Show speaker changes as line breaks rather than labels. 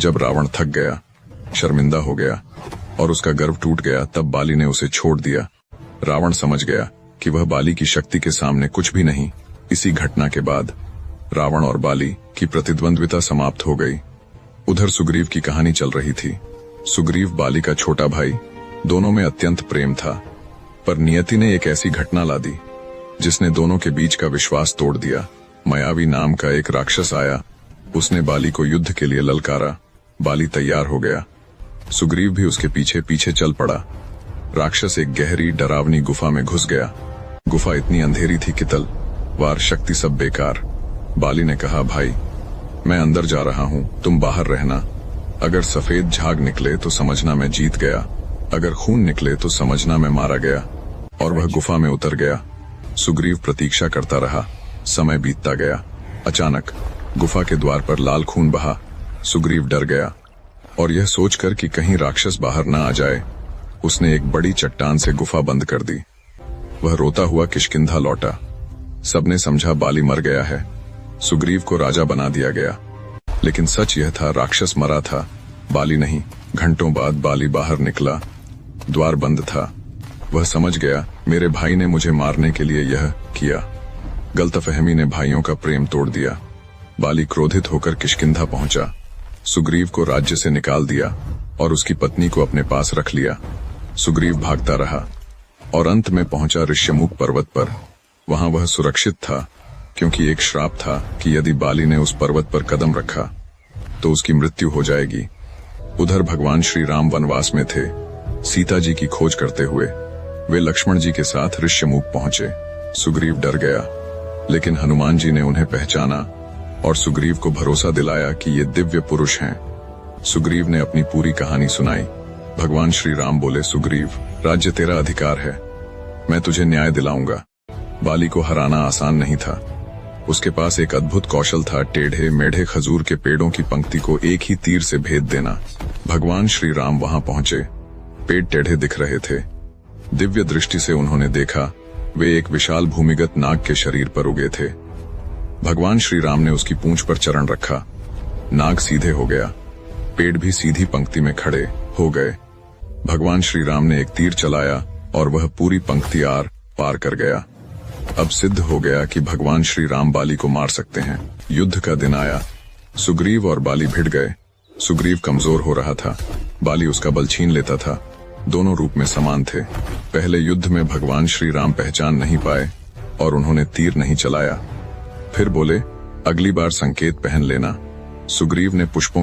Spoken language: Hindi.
जब रावण थक गया, शर्मिंदा हो गया और उसका गर्व टूट गया, तब बाली ने उसे छोड़ दिया। रावण समझ गया कि वह बाली की शक्ति के सामने कुछ भी नहीं। इसी घटना के बाद रावण और बाली की प्रतिद्वंद्विता समाप्त हो गई। उधर सुग्रीव की कहानी चल रही थी। सुग्रीव बाली का छोटा भाई, दोनों में अत्यंत प्रेम था, पर नियति ने एक ऐसी घटना ला दी जिसने दोनों के बीच का विश्वास तोड़ दिया। मायावी नाम का एक राक्षस आया, उसने बाली को युद्ध के लिए ललकारा। बाली तैयार हो गया, सुग्रीव भी उसके पीछे पीछे चल पड़ा। राक्षस एक गहरी डरावनी गुफा में घुस गया। गुफा इतनी अंधेरी थी कि तलवार शक्ति सब बेकार। बाली ने कहा, भाई मैं अंदर जा रहा हूँ, तुम बाहर रहना। अगर सफेद झाग निकले तो समझना मैं जीत गया, अगर खून निकले तो समझना मैं मारा गया। और वह गुफा में उतर गया। सुग्रीव प्रतीक्षा करता रहा। समय बीतता गया। अचानक गुफा के द्वार पर लाल खून बहा। सुग्रीव डर गया और यह सोचकर कि कहीं राक्षस बाहर न आ जाए, उसने एक बड़ी चट्टान से गुफा बंद कर दी। वह रोता हुआ किष्किंधा लौटा। सबने समझा बाली मर गया है, सुग्रीव को राजा बना दिया गया। लेकिन सच यह था, राक्षस मरा था, बाली नहीं। घंटों बाद बाली बाहर निकला। द्वार बंद था। वह समझ गया, मेरे भाई ने मुझे मारने के लिए यह किया। गलतफहमी ने भाइयों का प्रेम तोड़ दिया। बाली क्रोधित होकर किष्किंधा पहुंचा। सुग्रीव को राज्य से निकाल दिया और उसकी पत्नी को अपने पास रख लिया। सुग्रीव भागता रहा और अंत में पहुंचा ऋष्यमुख पर्वत पर। वहां वह सुरक्षित था, क्योंकि एक श्राप था कि यदि बाली ने उस पर्वत पर कदम रखा तो उसकी मृत्यु हो जाएगी। उधर भगवान श्री राम वनवास में थे, सीता जी की खोज करते हुए। वे लक्ष्मण जी के साथ ऋष्यमुख पहुंचे। सुग्रीव डर गया, लेकिन हनुमान जी ने उन्हें पहचाना और सुग्रीव को भरोसा दिलाया कि ये दिव्य पुरुष हैं। सुग्रीव ने अपनी पूरी कहानी सुनाई। भगवान श्री राम बोले, सुग्रीव, राज्य तेरा अधिकार है, मैं तुझे न्याय दिलाऊंगा। बाली को हराना आसान नहीं था। उसके पास एक अद्भुत कौशल था, टेढ़े मेढ़े खजूर के पेड़ों की पंक्ति को एक ही तीर से भेद देना। भगवान श्री राम वहां पहुंचे। पेड़ टेढ़े दिख रहे थे। दिव्य दृष्टि से उन्होंने देखा, वे एक विशाल भूमिगत नाग के शरीर पर उगे थे। भगवान श्री राम ने उसकी पूंछ पर चरण रखा। नाग सीधे हो गया। पेड़ भी सीधी पंक्ति में खड़े हो गए। भगवान श्री राम ने एक तीर चलाया और वह पूरी पंक्ति आर पार कर गया। अब सिद्ध हो गया कि भगवान श्री राम बाली को मार सकते हैं। युद्ध का दिन आया। सुग्रीव और बाली भिड़ गए। सुग्रीव कमजोर हो रहा था, बाली उसका बल छीन लेता था। दोनों रूप में समान थे। पहले युद्ध में भगवान श्री राम पहचान नहीं पाए और उन्होंने तीर नहीं चलाया। फिर बोले, अगली बार संकेत पहन लेना। सुग्रीव ने पुष्पों की